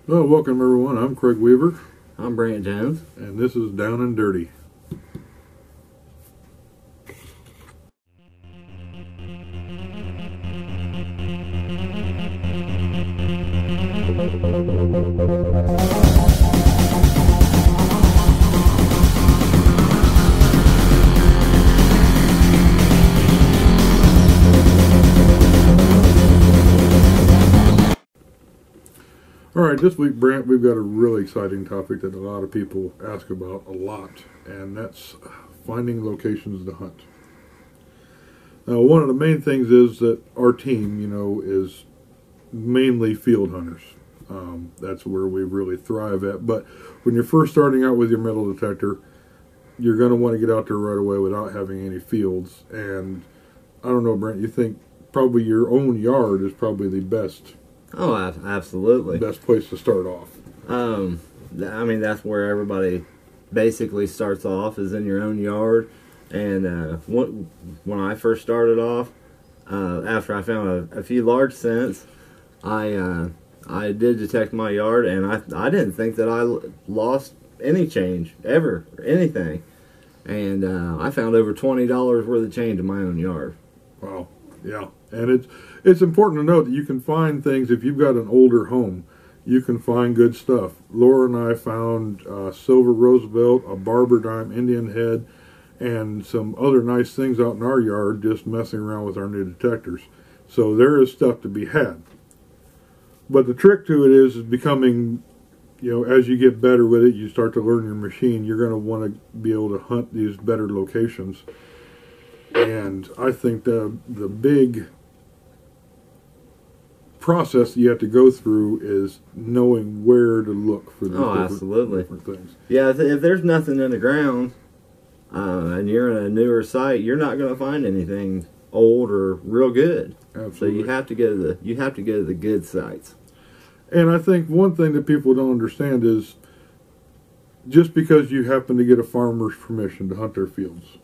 Well, welcome everyone. I'm Craig Weaver, I'm Brant Jones. and this is Down and Dirty. All right, this week, Brant, we've got a really exciting topic that a lot of people ask about a lot, and that's finding locations to hunt. Now, one of the main things is that our team, is mainly field hunters. That's where we really thrive at. But when you're first starting out with your metal detector, you're going to want to get out there right away without having any fields. And I don't know, Brent, you think probably your own yard is probably the best Absolutely. best place to start off. I mean, that's where everybody basically starts off, is in your own yard. And when I first started off, after I found a few large scents, I did detect my yard, and I didn't think that I lost any change ever, or anything. And I found over $20 worth of change in my own yard. Wow, yeah, and it's important to note that you can find things if you've got an older home. You can find good stuff. Laura and I found Silver Roosevelt, a Barber Dime Indian head, and some other nice things out in our yard just messing around with our new detectors. So there is stuff to be had. But the trick to it is becoming, as you get better with it, you start to learn your machine, you're going to want to be able to hunt these better locations. And I think the big process that you have to go through is knowing where to look for these different things. Yeah, if there's nothing in the ground, and you're in a newer site, you're not going to find anything old or real good. Absolutely. So you have to go to the good sites. And I think one thing that people don't understand is just because you happen to get a farmer's permission to hunt their fields.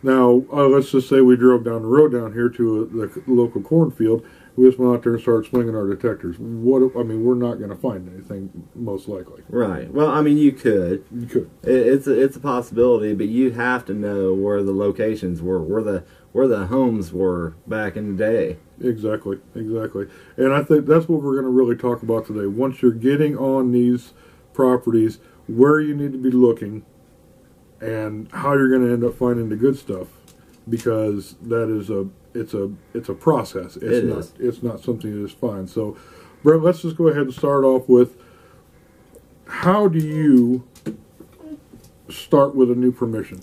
Now, let's just say we drove down the road down here to the local cornfield. We just went out there and started swinging our detectors. We're not going to find anything, most likely. Right. Well, I mean, you could. You could. It's a possibility, but you have to know where the locations were, where the homes were back in the day. Exactly. And I think that's what we're going to really talk about today. Once you're getting on these properties, where you need to be looking, and how you're going to end up finding the good stuff, because that is it's a process. It's not something you just find. So, Brett, let's just go ahead and start off with, how do you start with a new permission?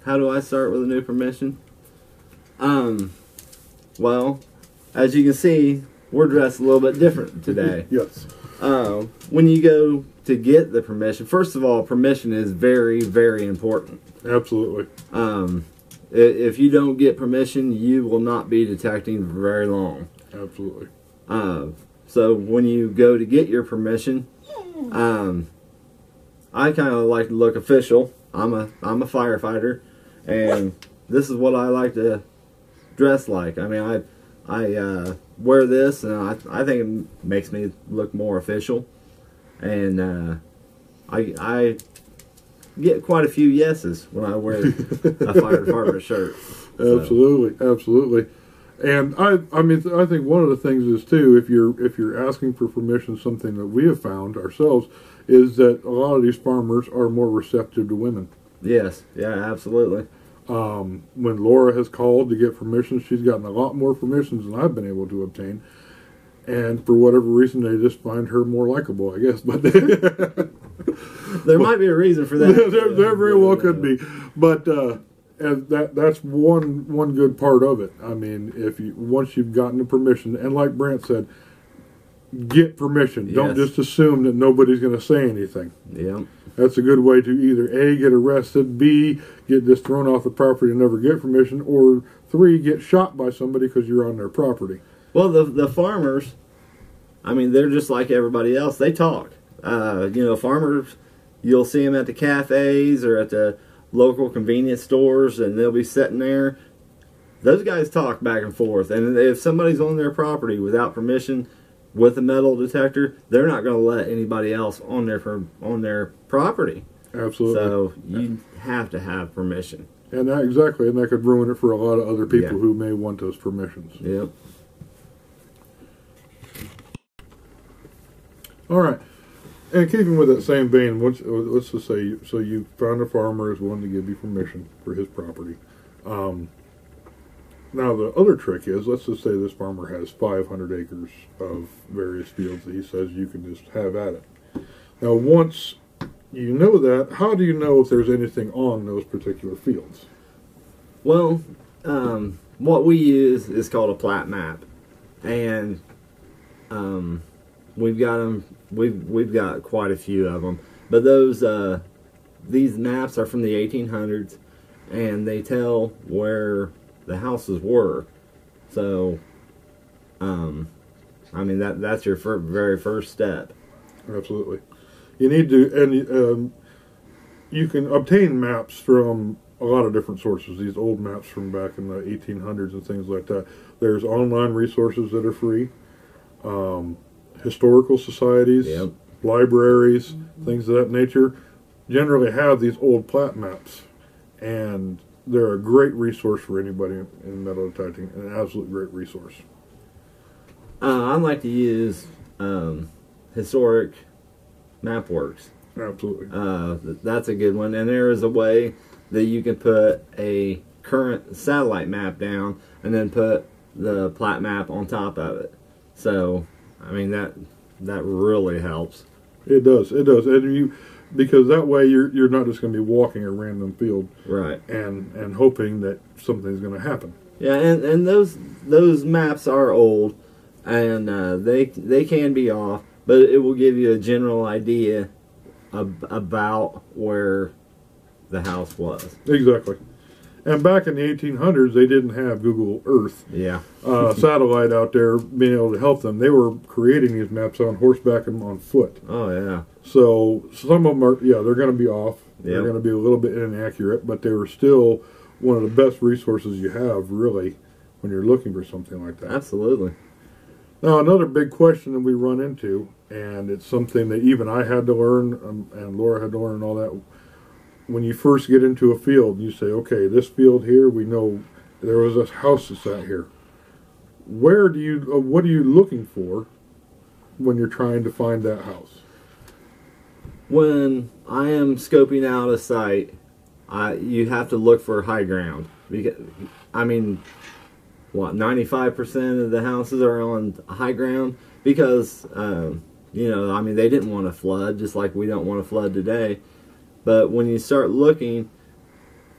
How do I start with a new permission? Well, as you can see, we're dressed a little bit different today. Yes. When you go to get the permission, first of all, permission is very, very important. Absolutely. If you don't get permission, you will not be detecting for very long. Absolutely. So when you go to get your permission, I kind of like to look official. I'm a firefighter, and this is what I like to dress like. I mean, I wear this, and I think it makes me look more official, and I get quite a few yeses when I wear a fire department shirt. So. Absolutely. And I think one of the things is too, if you're asking for permission, something that we have found ourselves is that a lot of these farmers are more receptive to women. Yes, yeah, absolutely. When Laura has called to get permission, she's gotten a lot more permissions than I've been able to obtain. And for whatever reason, they just find her more likable, I guess. But there might be a reason for that. There very well could be. But and that's one good part of it. I mean, once you've gotten the permission, and like Brant said, get permission. Yes. Don't just assume that nobody's going to say anything. Yeah. That's a good way to either A, get arrested, B, get just thrown off the property and never get permission, or 3, get shot by somebody because you're on their property. Well, the farmers, I mean, they're just like everybody else. They talk. Farmers, you'll see them at the cafes or at the local convenience stores, and they'll be sitting there. Those guys talk back and forth, and if somebody's on their property without permission, with a metal detector, they're not going to let anybody else on their property. Absolutely. So you have to have permission. And that exactly, and that could ruin it for a lot of other people Yeah. who may want those permissions. Yep. All right. And keeping with that same vein, let's just say, you found a farmer who's willing to give you permission for his property. Now, the other trick is, let's just say this farmer has 500 acres of various fields that he says you can just have at it. Now, once you know that, how do you know if there's anything on those particular fields? Well, what we use is called a plat map, and we've got them. We've got quite a few of them, but these maps are from the 1800s, and they tell where the houses were. So, I mean that's your very first step. Absolutely. You need to, and you can obtain maps from a lot of different sources. These old maps from back in the 1800s and things like that. There's online resources that are free. Historical societies, Yep. libraries, things of that nature generally have these old plat maps, and they're a great resource for anybody in metal detecting, an absolute great resource. I like to use Historic MapWorks. Absolutely. That's a good one, and there is a way that you can put a current satellite map down and then put the plat map on top of it. So, I mean that really helps. It does, and because that way you're not just going to be walking a random field, Right. and hoping that something's going to happen. Yeah, and those maps are old, and they can be off, but it will give you a general idea about where the house was. Exactly. And back in the 1800s, they didn't have Google Earth Yeah. satellite out there being able to help them. They were creating these maps on horseback and on foot. Oh yeah. So some of them are, they're going to be off. They're Yep. going to be a little bit inaccurate, but they were still one of the best resources you have, really, when you're looking for something like that. Absolutely. Now, another big question that we run into, and it's something that even I had to learn, and Laura had to learn and all that, when you first get into a field, you say, okay, this field here, we know there was a house that's out here. What are you looking for when you're trying to find that house? When I am scoping out a site, you have to look for high ground. Because, I mean, 95% of the houses are on high ground because, I mean, they didn't want to flood, just like we don't want to flood today. But when you start looking,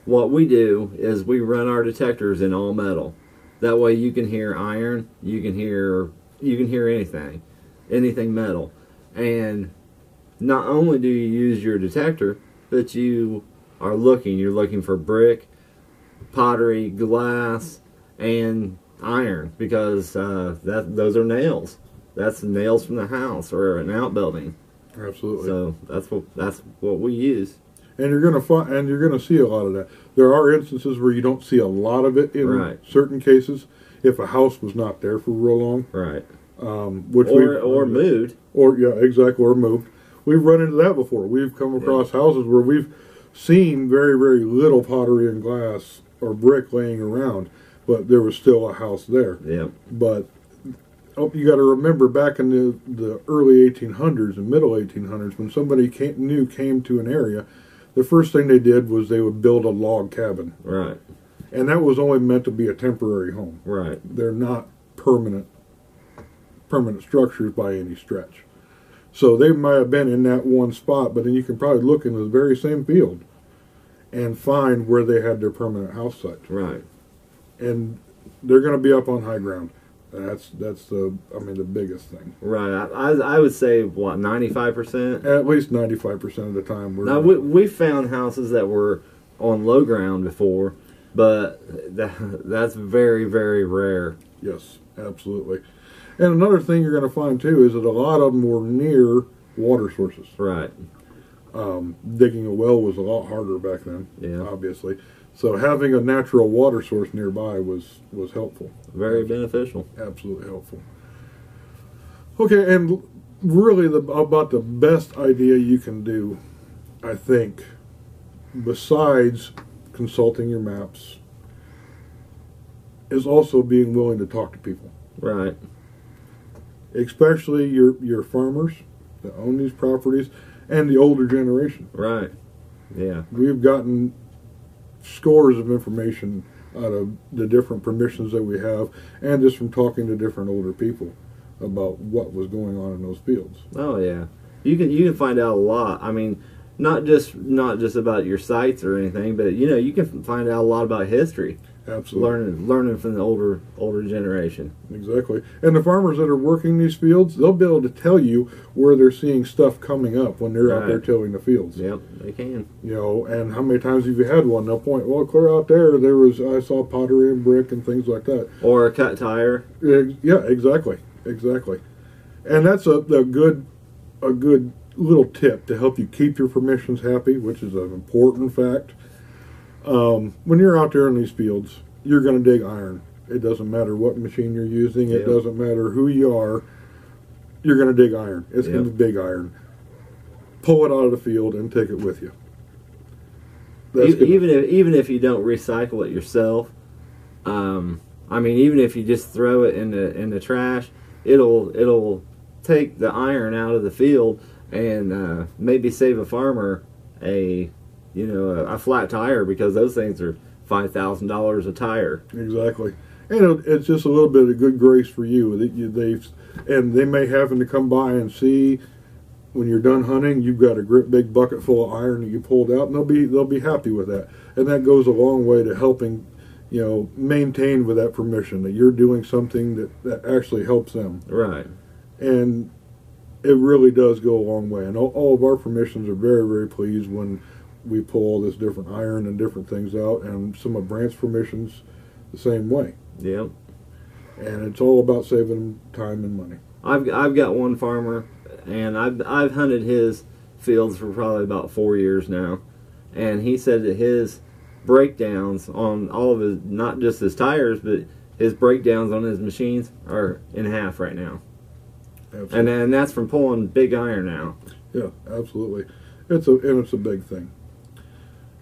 what we do is we run our detectors in all metal. That way you can hear iron, you can hear anything metal. And not only do you use your detector, but you're looking for brick, pottery, glass, and iron, because those are nails. That's the nails from the house or an outbuilding. Absolutely. So that's what we use. And you're gonna see a lot of that. There are instances where you don't see a lot of it in Right. certain cases. If a house was not there for real long, Right. which Or moved. or moved. We've run into that before. We've come across houses where we've seen very, very little pottery and glass or brick laying around, but there was still a house there. Yeah. But you got to remember, back in the early 1800s and middle 1800s, when somebody came to an area, the first thing they did was they would build a log cabin. Right. And that was only meant to be a temporary home. Right. They're not permanent structures by any stretch. So they might have been in that one spot, but then you can probably look in the very same field and find where they had their permanent house site. Right. And they're going to be up on high ground. That's the biggest thing. Right. I would say 95%. At least 95% of the time. Now we found houses that were on low ground before, but that's very, very rare. Yes, absolutely. And another thing you're going to find too is that a lot of them were near water sources. Right. Digging a well was a lot harder back then. Yeah. Obviously. So having a natural water source nearby was helpful. Very beneficial. Absolutely helpful. Okay, and really about the best idea you can do, I think, besides consulting your maps, is also being willing to talk to people. Right. Especially your farmers that own these properties and the older generation. Right. Yeah. We've gotten scores of information out of the different permissions that we have, and just from talking to different older people about what was going on in those fields. Oh yeah, you can find out a lot. I mean, not just about your sites or anything, but you can find out a lot about history. Absolutely. Learning from the older generation. Exactly. And the farmers that are working these fields, they'll be able to tell you where they're seeing stuff coming up when they're out there tilling the fields. Yep, they can. And how many times have you had one? They'll point, well, clear out there, I saw pottery and brick and things like that. Or a cut tire. Yeah, exactly. And that's a good little tip to help you keep your permissions happy, which is an important fact. When you're out there in these fields, you're going to dig iron. It doesn't matter what machine you're using. It doesn't matter who you are. You're going to dig iron. It's going to be big iron. Pull it out of the field and take it with you. Even if you don't recycle it yourself, I mean, even if you just throw it in the trash, it'll take the iron out of the field and maybe save a farmer a flat tire, because those things are $5,000 a tire. Exactly. And it's just a little bit of good grace for you. And they may happen to come by and see when you're done hunting, you've got a great big bucket full of iron that you pulled out, and they'll be happy with that. And that goes a long way to helping, maintain with that permission that you're doing something that actually helps them. Right. And it really does go a long way. And all of our permissions are very, very pleased when we pull all this different iron and different things out, and some of Brant's permissions the same way. Yep. And it's all about saving time and money. I've got one farmer, and I've hunted his fields for probably about 4 years now, and he said that his breakdowns on all of his, not just his tires, but his breakdowns on his machines are in half right now. Absolutely. And that's from pulling big iron now. Yeah, absolutely. It's a big thing.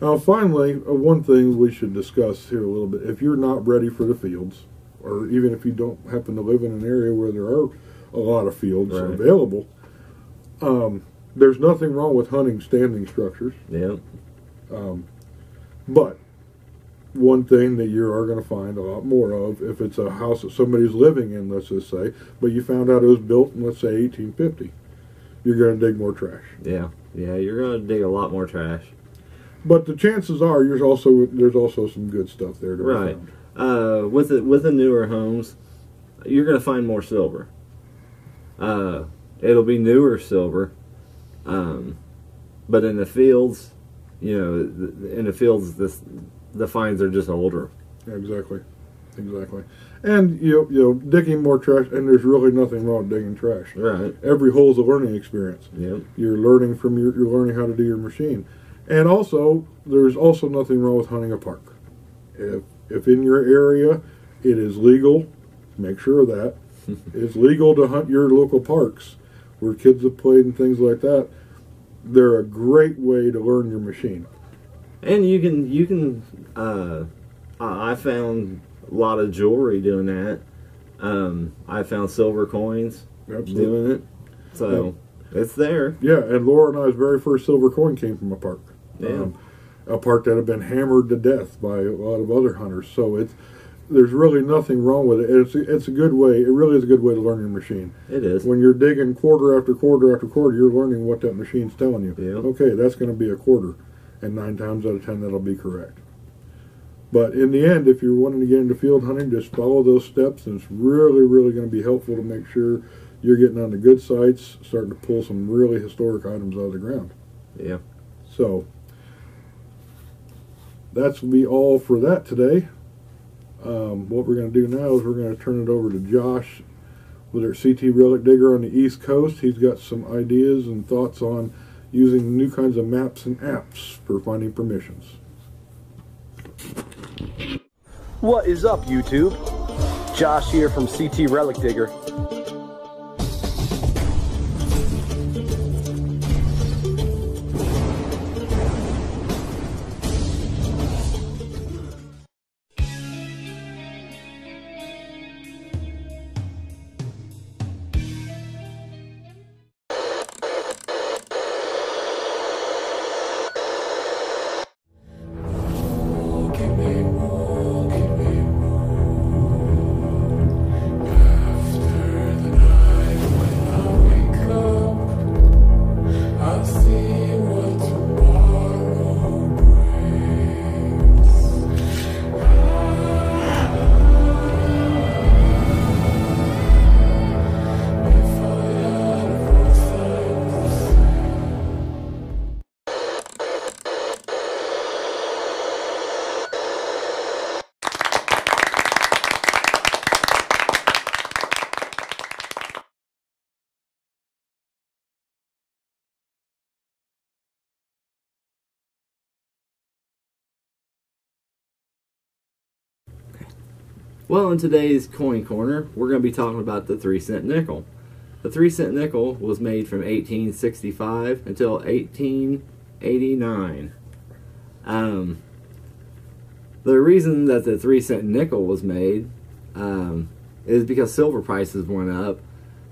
Now, finally, one thing we should discuss here a little bit. If you're not ready for the fields, or even if you don't happen to live in an area where there are a lot of fields available, there's nothing wrong with hunting standing structures. Yeah. But one thing that you are going to find a lot more of, if it's a house that somebody's living in, let's just say, but you found out it was built in, let's say, 1850, you're going to dig more trash. Yeah, you're going to dig a lot more trash. But the chances are there's also some good stuff there to be found. With the newer homes, you're going to find more silver. It'll be newer silver, but in the fields, the finds are just older. Exactly. And digging more trash, and there's really nothing wrong with digging trash. Right. Every hole's a learning experience. Yep. You're learning how to do your machine. And also, there's also nothing wrong with hunting a park. If in your area it is legal, make sure of that. It's legal to hunt your local parks where kids have played and things like that. They're a great way to learn your machine. And you can I found a lot of jewelry doing that. I found silver coins doing it. So it's there. Yeah, and Laura and I's very first silver coin came from a park. Yeah. A park that had been hammered to death by a lot of other hunters. So there's really nothing wrong with it. It's a good way. It really is a good way to learn your machine. It is. When you're digging quarter after quarter after quarter, you're learning what that machine's telling you. Yeah. Okay, that's going to be a quarter, and 9 times out of 10 that'll be correct. But in the end, if you're wanting to get into field hunting, just follow those steps, and it's really, really going to be helpful to make sure you're getting on the good sites, starting to pull some really historic items out of the ground. Yeah. So that's will be all for that today. What we're going to do now is we're going to turn it over to Josh with our CT Relic Digger on the East Coast. He's got some ideas and thoughts on using new kinds of maps and apps for finding permissions. What is up, YouTube? Josh here from CT Relic Digger. Well, in today's coin corner, we're going to be talking about the 3-cent nickel. The 3-cent nickel was made from 1865 until 1889. The reason that the 3-cent nickel was made is because silver prices went up,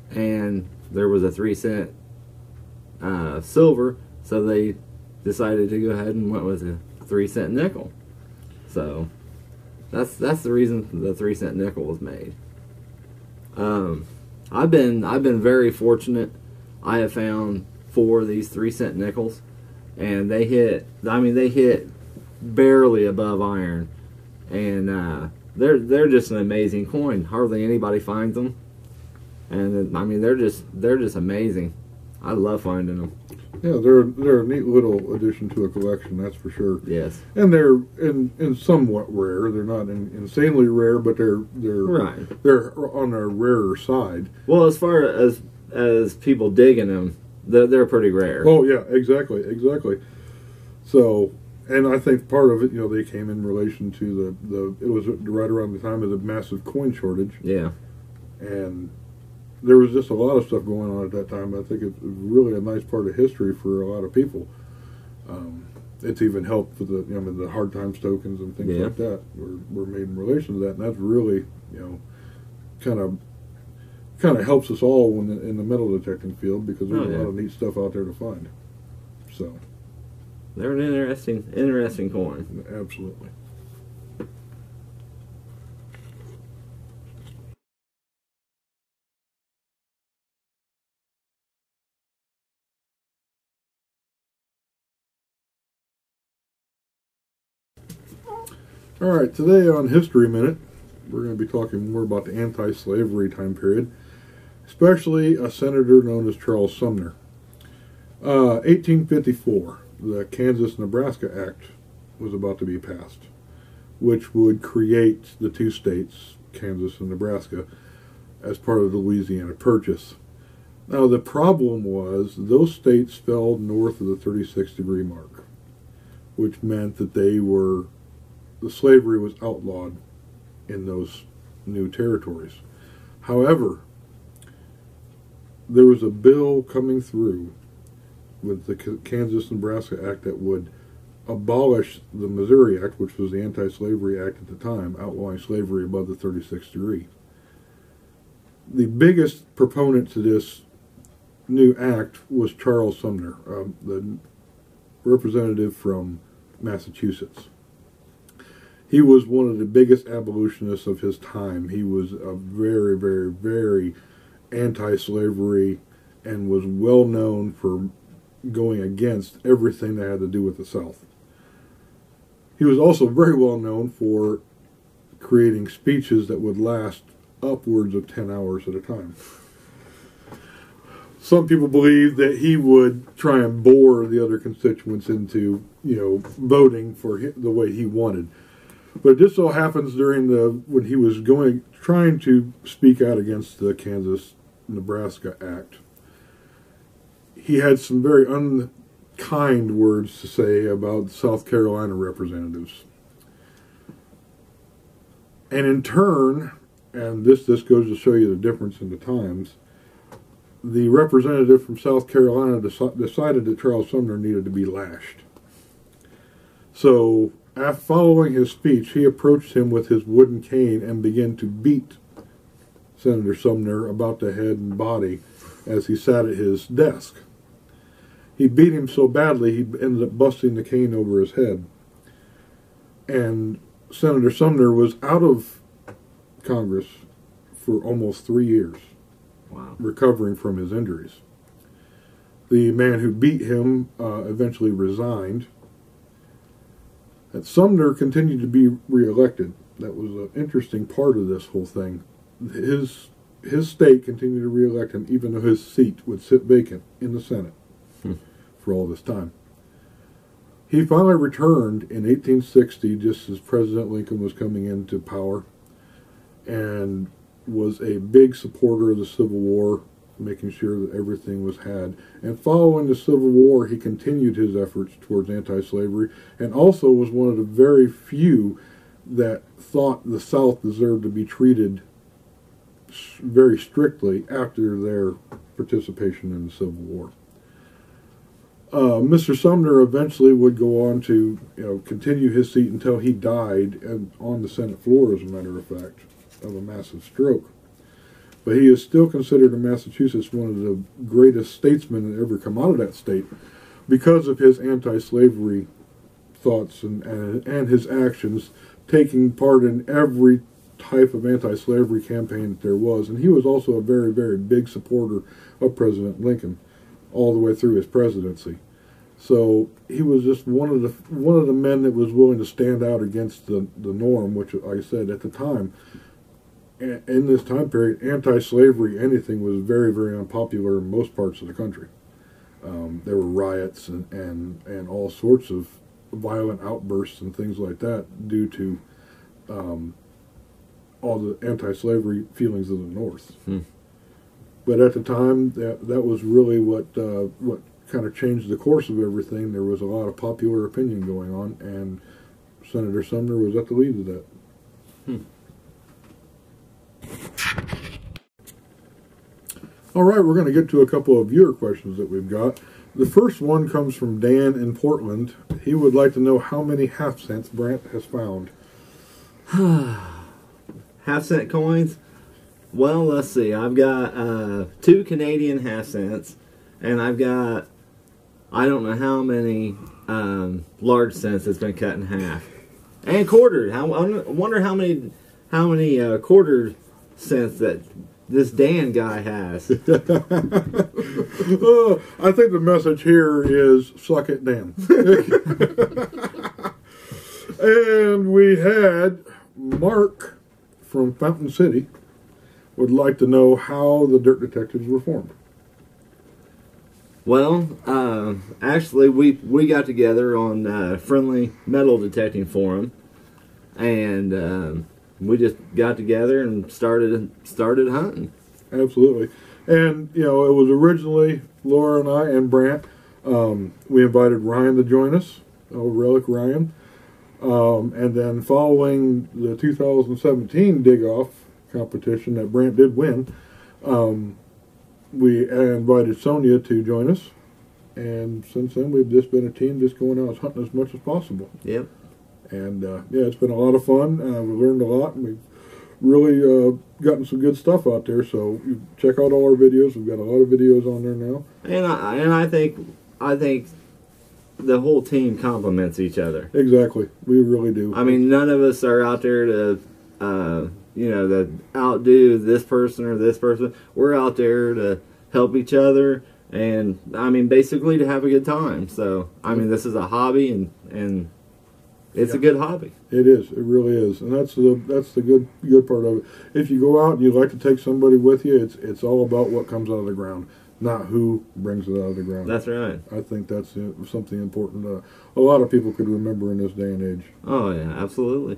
and there was a 3-cent silver, so they decided to go ahead and went with a 3-cent nickel. So that's the reason the 3-cent nickel was made. I've been very fortunate. I have found 4 of these 3-cent nickels, and they hit barely above iron, and they're just an amazing coin. Hardly anybody finds them, and I mean they're just amazing. I love finding them. Yeah, they're a neat little addition to a collection, that's for sure. Yes, and they're in somewhat rare. They're not insanely rare, but they're right. They're on a rarer side. Well, as far as people digging them, they're pretty rare. Oh yeah, exactly. So, and I think part of it, they came in relation to it was right around the time of the massive coin shortage. Yeah, and there was just a lot of stuff going on at that time. I think it's really a nice part of history for a lot of people. It's even helped with the hard times tokens and things like that were made in relation to that, and that's really kind of helps us all in the metal detecting field, because there's a lot of neat stuff out there to find. So they're an interesting coin. Absolutely. All right, today on History Minute, we're going to be talking more about the anti-slavery time period, especially a senator known as Charles Sumner. 1854, the Kansas-Nebraska Act was about to be passed, which would create the 2 states, Kansas and Nebraska, as part of the Louisiana Purchase. Now, the problem was those states fell north of the 36-degree mark, which meant that the slavery was outlawed in those new territories. However, there was a bill coming through with the Kansas-Nebraska Act that would abolish the Missouri Act, which was the Anti-Slavery Act at the time, outlawing slavery above the 36th degree. The biggest proponent to this new act was Charles Sumner, the representative from Massachusetts. He was one of the biggest abolitionists of his time. He was a very, very, very anti-slavery and was well known for going against everything that had to do with the South. He was also very well known for creating speeches that would last upwards of 10 hours at a time. Some people believe that he would try and bore the other constituents into, voting for the way he wanted. But it just so happens when he was trying to speak out against the Kansas-Nebraska Act, he had some very unkind words to say about South Carolina representatives. And in turn, and this goes to show you the difference in the times, the representative from South Carolina decided that Charles Sumner needed to be lashed. So, after following his speech, he approached him with his wooden cane and began to beat Senator Sumner about the head and body as he sat at his desk. He beat him so badly he ended up busting the cane over his head. And Senator Sumner was out of Congress for almost 3 years. Wow. Recovering from his injuries. The man who beat him eventually resigned. And Sumner continued to be reelected. That was an interesting part of this whole thing. His state continued to reelect him, even though his seat would sit vacant in the Senate for all this time. He finally returned in 1860, just as President Lincoln was coming into power, and was a big supporter of the Civil War, making sure that everything was had. And following the Civil War, he continued his efforts towards anti-slavery, and also was one of the very few that thought the South deserved to be treated very strictly after their participation in the Civil War. Mr. Sumner eventually would go on to continue his seat until he died on the Senate floor, as a matter of fact, of a massive stroke. But he is still considered in Massachusetts one of the greatest statesmen that ever come out of that state because of his anti-slavery thoughts and his actions, taking part in every type of anti-slavery campaign that there was. And he was also a very, very big supporter of President Lincoln all the way through his presidency. So he was just one of the men that was willing to stand out against the norm, which, like I said, at the time, in this time period, anti-slavery anything was very, very unpopular in most parts of the country. There were riots and all sorts of violent outbursts and things like that due to all the anti-slavery feelings of the North. But at the time, that was really what kind of changed the course of everything. There was a lot of popular opinion going on, and Senator Sumner was at the lead of that. All right, we're going to get to a couple of viewer questions that we've got. The first one comes from Dan in Portland. He would like to know how many half-cents Brant has found. Half-cent coins? Well, let's see. I've got 2 Canadian half-cents, and I've got, I don't know how many large cents that's been cut in half. And quartered. I wonder how many quarter cents that this Dan guy has. I think the message here is suck it, Dan. And we had Mark from Fountain City would like to know how the Dirt Detectives were formed. Well, actually, we got together on Friendly Metal Detecting Forum, and we just got together and started hunting. Absolutely. And, it was originally Laura and I and Brant. We invited Ryan to join us, Relic Ryan. And then following the 2017 dig-off competition that Brant did win, we invited Sonia to join us. And since then, we've just been a team just going out hunting as much as possible. Yep. And, it's been a lot of fun. We learned a lot, and we've really gotten some good stuff out there. So you check out all our videos. We've got a lot of videos on there now. And I think the whole team complements each other. Exactly. We really do. I mean, none of us are out there to, to outdo this person or this person. We're out there to help each other and, basically to have a good time. So, this is a hobby and it's a good hobby. It is. It really is, and that's the good part of it. If you go out and you like to take somebody with you, it's all about what comes out of the ground, not who brings it out of the ground. That's right. I think that's something important. A lot of people could remember in this day and age. Oh yeah, absolutely.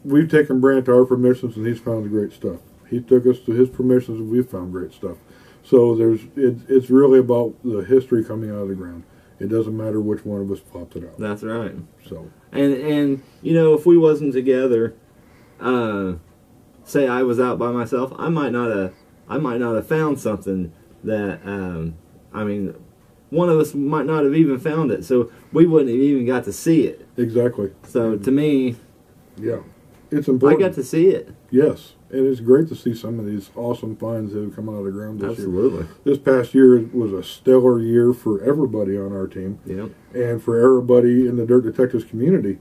We've taken Brant to our permissions, and he's found great stuff. He took us to his permissions, and we've found great stuff. So it's really about the history coming out of the ground. It doesn't matter which one of us popped it out. That's right. So and if we wasn't together, say I was out by myself, I might not have found something that one of us might not have even found it, so we wouldn't have even got to see it. Exactly. So to me, yeah, it's important. I got to see it. Yes. And it's great to see some of these awesome finds that have come out of the ground this year. Absolutely. This past year was a stellar year for everybody on our team. Yeah. And for everybody in the Dirt Detectives community.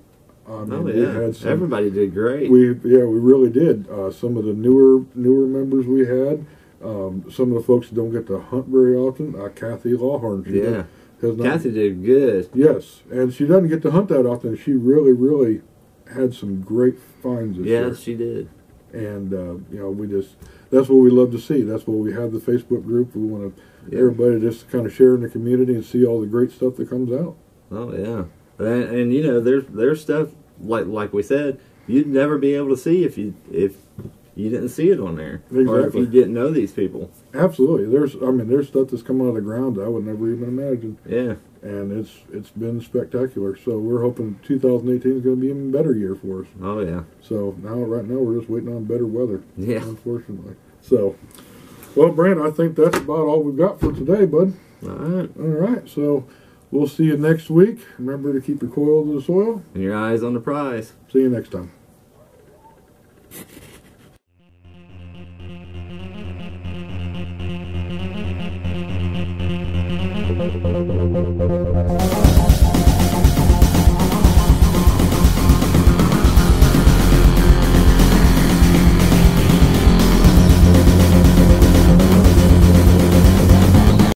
We had everybody did great. We really did. Some of the newer members we had, some of the folks that don't get to hunt very often, Kathy Lawhorn. Kathy did good. Yes. And she doesn't get to hunt that often. She really, really had some great finds this year. Yes, she did. And, that's what we love to see. That's what we have the Facebook group. We want everybody just kind of share in the community and see all the great stuff that comes out. Oh, yeah. And there's stuff, like we said, you'd never be able to see if you didn't see it on there, or if Exactly. you didn't know these people. Absolutely. There's stuff that's come out of the ground that I would never even imagine. Yeah, And it's been spectacular. So we're hoping 2018 is going to be an even better year for us. oh yeah, So right now we're just waiting on better weather. yeah. Unfortunately. So, well, Brent, I think that's about all we've got for today, bud. All right, All right. So we'll see you next week. Remember to keep your coil to the soil. and your eyes on the prize. See you next time.